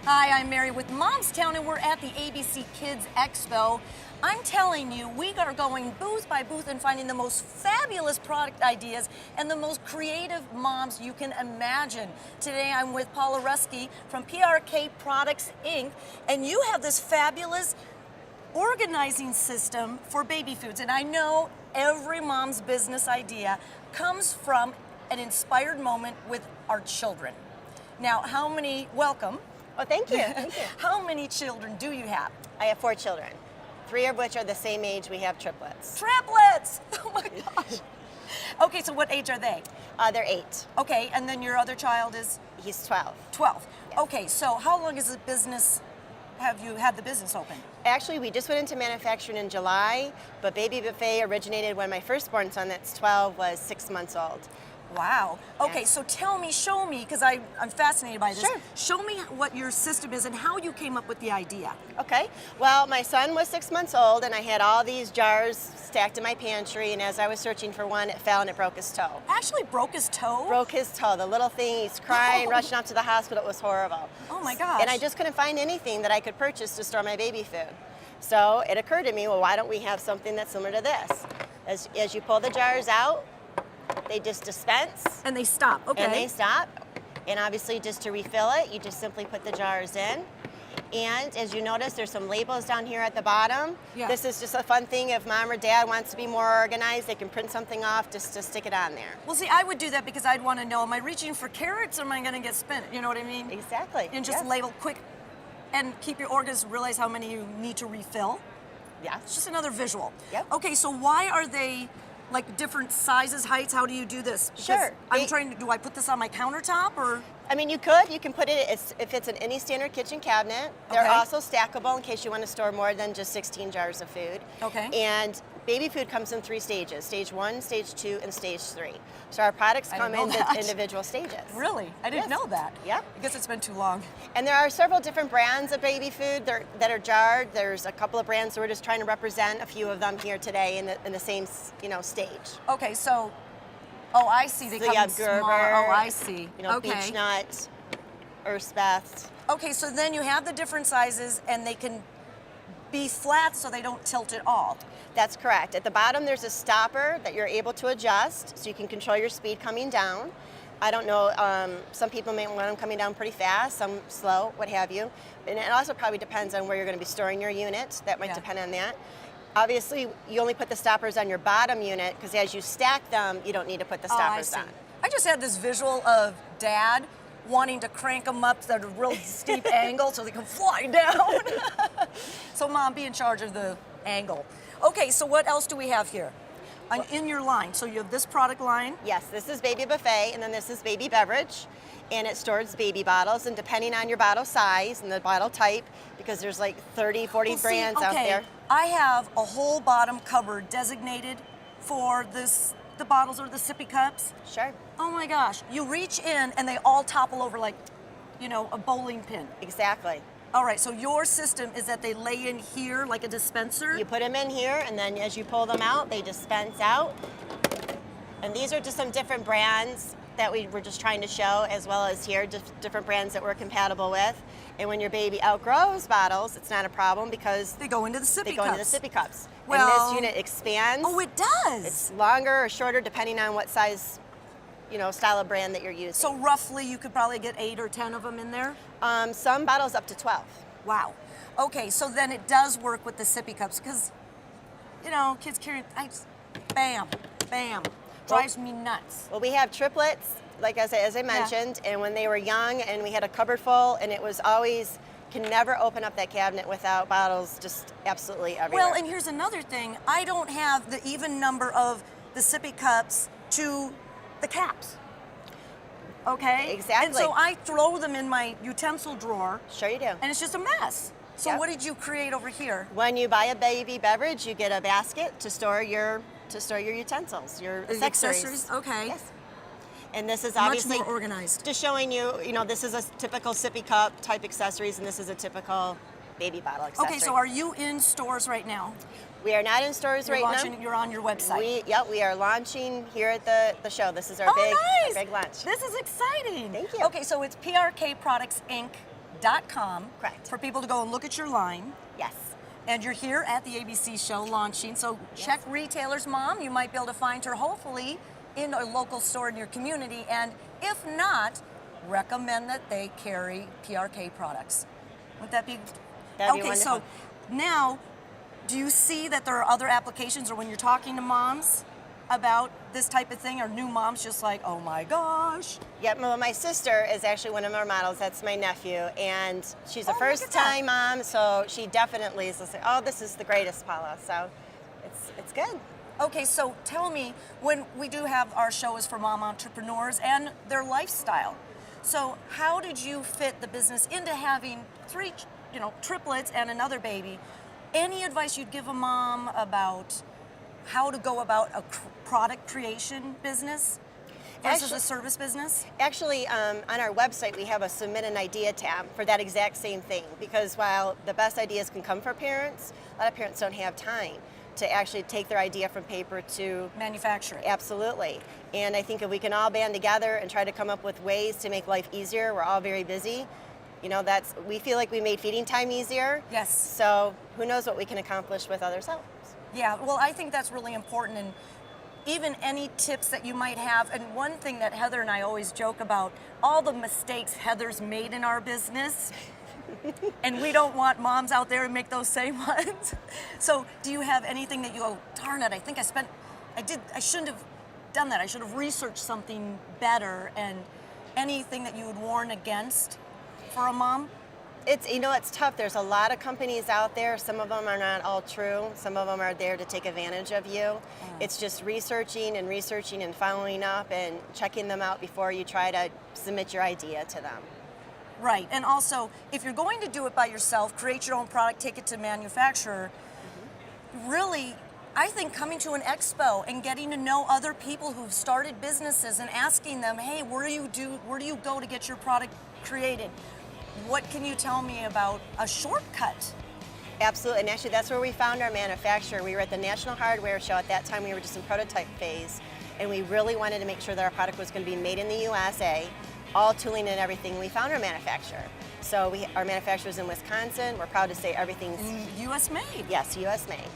Hi, I'm Mary with Momstown, and we're at the ABC Kids Expo. I'm telling you, we are going booth by booth and finding the most fabulous product ideas and the most creative moms you can imagine. Today I'm with Paula Rusky from PRKProducts, Inc., and you have this fabulous organizing system for baby foods. And I know every mom's business idea comes from an inspired moment with our children. Now, welcome. Well, thank you. Thank you. How many children do you have? I have 4 children, 3 of which are the same age. We have triplets. Triplets! Oh my gosh. Okay, so what age are they? They're 8. Okay, and then your other child is? He's 12. 12. Yes. Okay, so how long is have you had the business open? Actually, we just went into manufacturing in July, but Baby Buffet originated when my firstborn son, that's 12, was 6 months old. Wow. Okay, Yes. so show me, because I'm fascinated by this. Sure. Show me what your system is and how you came up with the idea. Okay, well, my son was 6 months old, and I had all these jars stacked in my pantry, and as I was searching for one, it fell and it broke his toe. Actually broke his toe? Broke his toe, the little thing, he's crying, Oh. rushing off to the hospital. It was horrible. Oh my gosh. And I just couldn't find anything that I could purchase to store my baby food. So it occurred to me, well, why don't we have something that's similar to this? As you pull the jars out, they just dispense. And they stop, okay. And they stop. And obviously, just to refill it, you just simply put the jars in. And as you notice, there's some labels down here at the bottom. Yeah. This is just a fun thing. If mom or dad wants to be more organized, they can print something off just to stick it on there. Well, see, I would do that because I'd want to know, am I reaching for carrots or am I going to get spinach? You know what I mean? Exactly. And just yes. label quick and keep your organs, realize how many you need to refill. Yes. It's just another visual. Yep. Okay, so why are they like different sizes, heights? How do you do this? Because Sure. do I put this on my countertop or? I mean, you can put it, if it's in any standard kitchen cabinet. They're Okay. also stackable in case you want to store more than just 16 jars of food. Okay. And baby food comes in 3 stages, stage 1, stage 2, and stage 3. So our products I come didn't in know that. individual stages. Really? I didn't Yes. know that. Yep. I guess it's been too long. And there are several different brands of baby food that are jarred. There's a couple of brands, so we're just trying to represent a few of them here today in the same stage. Okay, so, oh, I see. They So come you in have Gerber, smaller. Oh, I see. Okay. Beech Nut, Earthbeth. Okay, so then you have the different sizes and they can be flat so they don't tilt at all. That's correct. At the bottom, there's a stopper that you're able to adjust so you can control your speed coming down. I don't know, some people may want them coming down pretty fast, some slow, what have you. And it also probably depends on where you're going to be storing your unit. That might Yeah. depend on that. Obviously, you only put the stoppers on your bottom unit because as you stack them, you don't need to put the Oh, I stoppers see. on. I just had this visual of Dad wanting to crank them up at a real steep angle so they can fly down. So Mom, be in charge of the angle. Okay, so what else do we have here? In your line, so you have this product line. Yes, this is Baby Buffet, and then this is Baby Beverage, and it stores baby bottles, and depending on your bottle size and the bottle type, because there's like 30, 40 Well, see, brands out there. I have a whole bottom cupboard designated for the bottles or the sippy cups. Sure. Oh my gosh, you reach in and they all topple over like, a bowling pin. Exactly. All right, so your system is that they lay in here like a dispenser? You put them in here, and then as you pull them out, they dispense out. And these are just some different brands that we were just trying to show, as well as here, just different brands that we're compatible with. And when your baby outgrows bottles, it's not a problem because They go into the sippy they go cups. into the sippy cups. Well- and this unit expands. Oh, it does? It's longer or shorter depending on what size, style of brand that you're using. So roughly you could probably get 8 or 10 of them in there? Some bottles up to 12. Wow. Okay, so then it does work with the sippy cups because, kids carry, bam, bam, drives me nuts. Well, we have triplets, like as I mentioned, and when they were young and we had a cupboard full, and it was always, can never open up that cabinet without bottles just absolutely everywhere. Well, and here's another thing. I don't have the even number of the sippy cups to the caps. Okay? Exactly. And so I throw them in my utensil drawer, Sure you do. and it's just a mess. So Yep. what did you create over here? When you buy a baby beverage, you get a basket to store your utensils, your The accessories? Okay. Yes. And this is Much obviously more organized. just showing you, this is a typical sippy cup type accessories, and this is a typical baby bottle accessory. Okay, so are you in stores right now? We are not in stores right now. You're on your website. We are launching here at the show. This is our Oh, nice. big launch. This is exciting. Thank you. Okay, so it's PRK Products Inc. PRKProducts.com. Correct. For people to go and look at your line. Yes. And you're here at the ABC show launching, so check Retailer's Mom. You might be able to find her, hopefully, in a local store in your community. And if not, recommend that they carry PRK products. Would that be? That'd be okay, wonderful. so now, do you see that there are other applications, or when you're talking to moms about this type of thing, are new moms just like, oh my gosh? Yep, well, my sister is actually one of our models. That's my nephew, and she's a Oh, look at first-time mom, so she definitely is like, oh, this is the greatest, Paula. So it's good. Okay, so tell me, when we do have our show is for mom entrepreneurs and their lifestyle. So how did you fit the business into having three, triplets and another baby? Any advice you'd give a mom about how to go about a product creation business versus a service business? Actually, on our website, we have a submit an idea tab for that exact same thing, because while the best ideas can come from parents, a lot of parents don't have time to actually take their idea from paper to Manufacturing. absolutely. And I think if we can all band together and try to come up with ways to make life easier, we're all very busy. We feel like we made feeding time easier. Yes. So who knows what we can accomplish with other sellers. Yeah, well, I think that's really important, and even any tips that you might have. And one thing that Heather and I always joke about, all the mistakes Heather's made in our business, and we don't want moms out there to make those same ones. So do you have anything that you go, darn it, I think I shouldn't have done that. I should have researched something better, and anything that you would warn against for a mom? It's tough. There's a lot of companies out there. Some of them are not all true. Some of them are there to take advantage of you. It's just researching and following up and checking them out before you try to submit your idea to them. Right, and also, if you're going to do it by yourself, create your own product, take it to manufacturer, really, I think coming to an expo and getting to know other people who've started businesses and asking them, hey, where do you go to get your product created? What can you tell me about a shortcut? Absolutely, and actually that's where we found our manufacturer. We were at the National Hardware Show. At that time, we were just in prototype phase, and we really wanted to make sure that our product was going to be made in the USA, all tooling and everything. We found our manufacturer. So our manufacturer's in Wisconsin. We're proud to say everything's U.S. made. Yes, U.S. made.